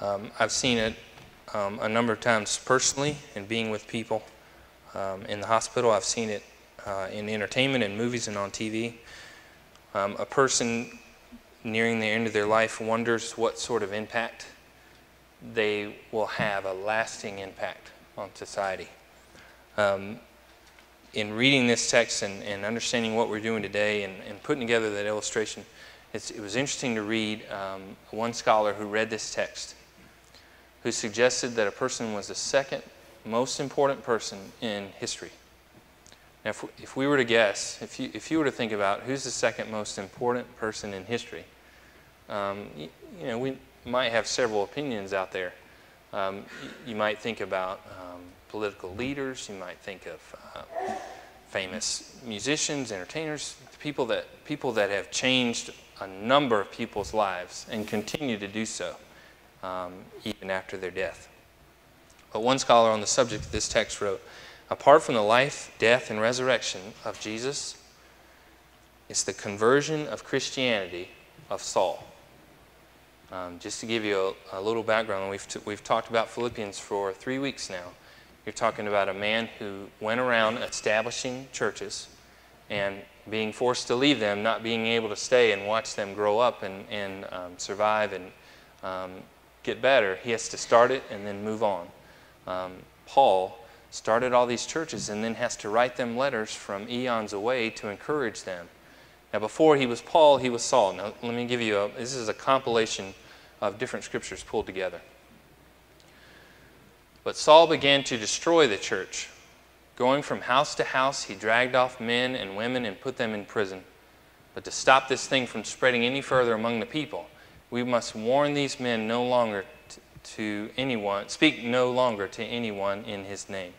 I've seen it a number of times personally in being with people in the hospital. I've seen it in entertainment and movies and on TV. A person nearing the end of their life wonders what sort of impact they will have, a lasting impact on society. In reading this text and understanding what we're doing today and putting together that illustration, it was interesting to read one scholar who read this text, who suggested that a person was the second most important person in history. Now, if we were to guess, if you were to think about who's the second most important person in history, we might have several opinions out there. You might think about political leaders. You might think of famous musicians, entertainers, people that have changed a number of people's lives and continue to do so even after their death. But one scholar on the subject of this text wrote, apart from the life, death, and resurrection of Jesus, it's the conversion of Christianity of Saul. Just to give you a little background, we've talked about Philippians for 3 weeks now. You're talking about a man who went around establishing churches and being forced to leave them, not being able to stay and watch them grow up and survive and get better. He has to start it and then move on. Paul started all these churches and then has to write them letters from eons away to encourage them. Now, before he was Paul, he was Saul. Now, let me give you this is a compilation of different scriptures pulled together. But Saul began to destroy the church. Going from house to house, he dragged off men and women and put them in prison. But to stop this thing from spreading any further among the people, we must warn these men no longer to anyone, speak no longer to anyone in his name.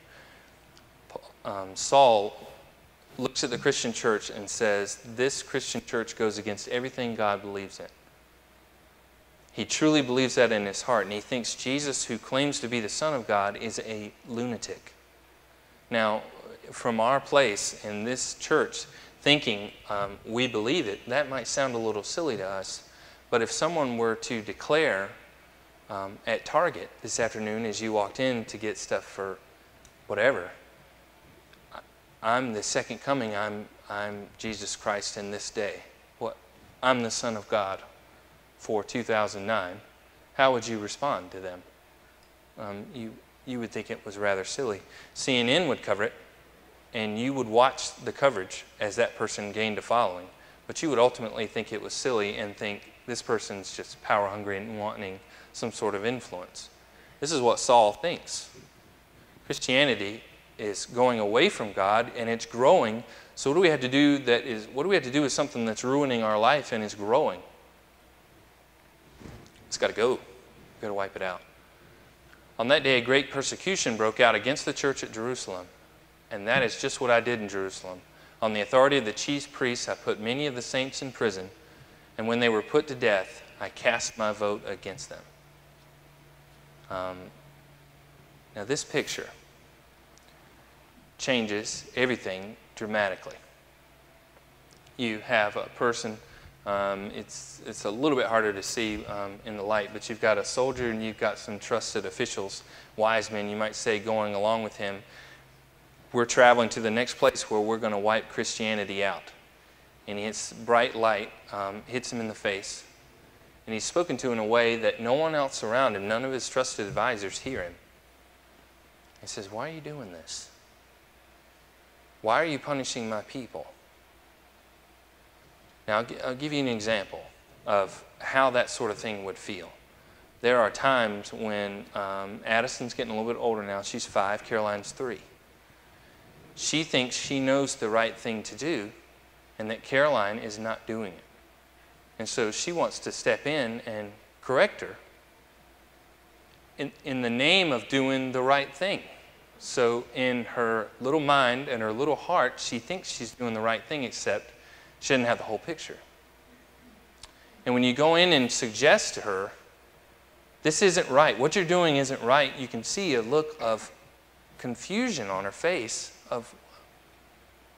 Saul looks at the Christian church and says, this Christian church goes against everything God believes in. He truly believes that in his heart, and he thinks Jesus, who claims to be the Son of God, is a lunatic. Now, from our place in this church, thinking we believe it, that might sound a little silly to us, but if someone were to declare at Target this afternoon as you walked in to get stuff for whatever, I'm the second coming, I'm Jesus Christ in this day. I'm the Son of God for 2009, how would you respond to them? You would think it was rather silly. CNN would cover it, and you would watch the coverage as that person gained a following, but you would ultimately think it was silly and think this person's just power hungry and wanting some sort of influence. This is what Saul thinks. Christianity is going away from God and it's growing. So what do we have to do with something that's ruining our life and is growing? It's got to go. We've got to wipe it out. On that day, a great persecution broke out against the church at Jerusalem. And that is just what I did in Jerusalem. On the authority of the chief priests, I put many of the saints in prison. And when they were put to death, I cast my vote against them. Now this picture changes everything dramatically. You have a person, it's a little bit harder to see in the light, but you've got a soldier and you've got some trusted officials, wise men, you might say, going along with him. We're traveling to the next place where we're going to wipe Christianity out. And his bright light hits him in the face. And he's spoken to in a way that no one else around him, none of his trusted advisors hear him. He says, why are you doing this? Why are you punishing my people? Now, I'll give you an example of how that sort of thing would feel. There are times when Addison's getting a little bit older now. She's 5, Caroline's 3. She thinks she knows the right thing to do and that Caroline is not doing it. And so she wants to step in and correct her in the name of doing the right thing. So in her little mind and her little heart, she thinks she's doing the right thing, except she doesn't have the whole picture. And when you go in and suggest to her, this isn't right, what you're doing isn't right, you can see a look of confusion on her face of,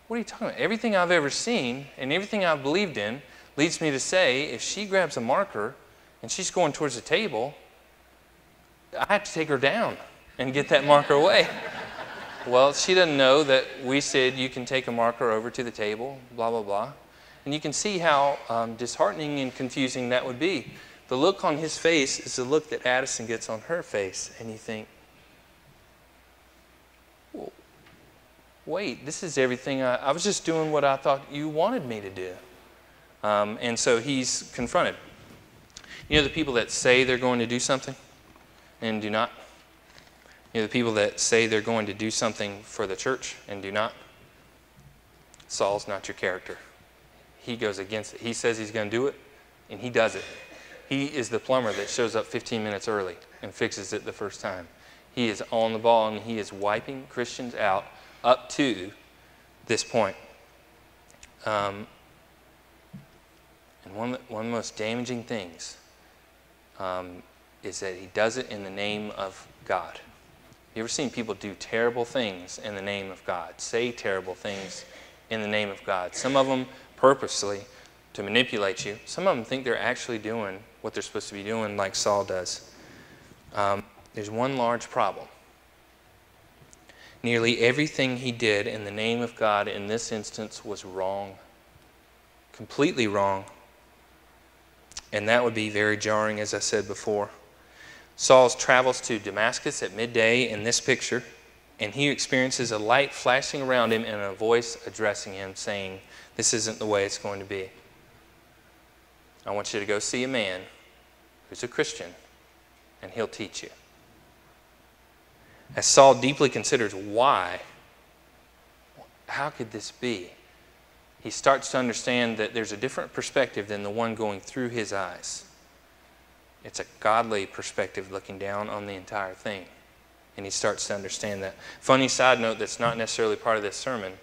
what are you talking about? Everything I've ever seen and everything I've believed in leads me to say, if she grabs a marker and she's going towards the table, I have to take her down and get that marker away. Well, she doesn't know that we said you can take a marker over to the table, blah, blah, blah. And you can see how disheartening and confusing that would be. The look on his face is the look that Addison gets on her face. And you think, well, wait, this is everything. I was just doing what I thought you wanted me to do. And so he's confronted. You know the people that say they're going to do something and do not? You know the people that say they're going to do something for the church and do not? Saul's not your character. He goes against it. He says he's going to do it, and he does it. He is the plumber that shows up 15 minutes early and fixes it the first time. He is on the ball, and he is wiping Christians out up to this point. And one of the most damaging things is that he does it in the name of God. You ever seen people do terrible things in the name of God, say terrible things in the name of God? Some of them purposely to manipulate you. Some of them think they're actually doing what they're supposed to be doing, like Saul does. There's one large problem. Nearly everything he did in the name of God in this instance was wrong, completely wrong. And that would be very jarring, as I said before. Saul travels to Damascus at midday in this picture, and he experiences a light flashing around him and a voice addressing him saying, "This isn't the way it's going to be. I want you to go see a man who's a Christian, and he'll teach you." As Saul deeply considers why, how could this be? He starts to understand that there's a different perspective than the one going through his eyes. It's a godly perspective looking down on the entire thing. And he starts to understand that. Funny side note that's not necessarily part of this sermon.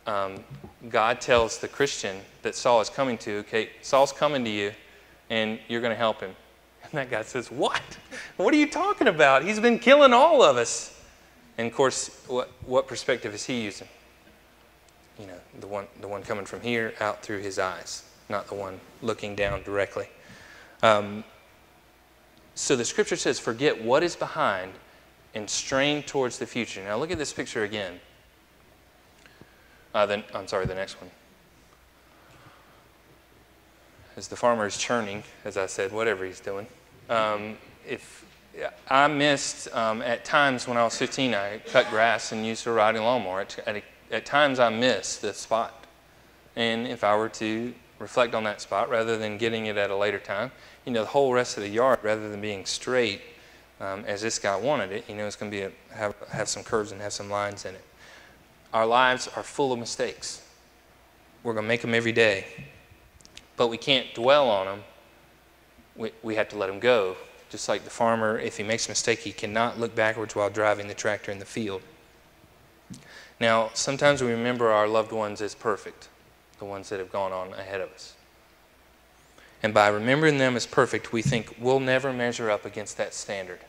God tells the Christian that Saul is coming to, okay, Saul's coming to you, and you're going to help him. And that guy says, what? What are you talking about? He's been killing all of us. And of course, what perspective is he using? You know, the one coming from here out through his eyes, not the one looking down directly. So the scripture says, forget what is behind and strain towards the future. Now look at this picture again. The next one. As the farmer is churning, as I said, whatever he's doing. If I missed, at times when I was 15, I cut grass and used a riding lawnmower. At times I missed the spot. And if I were to reflect on that spot rather than getting it at a later time, you know, the whole rest of the yard, rather than being straight as this guy wanted it, you know, it's going to be have some curves and have some lines in it. Our lives are full of mistakes. We're going to make them every day. But we can't dwell on them. We have to let them go. Just like the farmer, if he makes a mistake, he cannot look backwards while driving the tractor in the field. Now, sometimes we remember our loved ones as perfect, the ones that have gone on ahead of us. And by remembering them as perfect, we think we'll never measure up against that standard.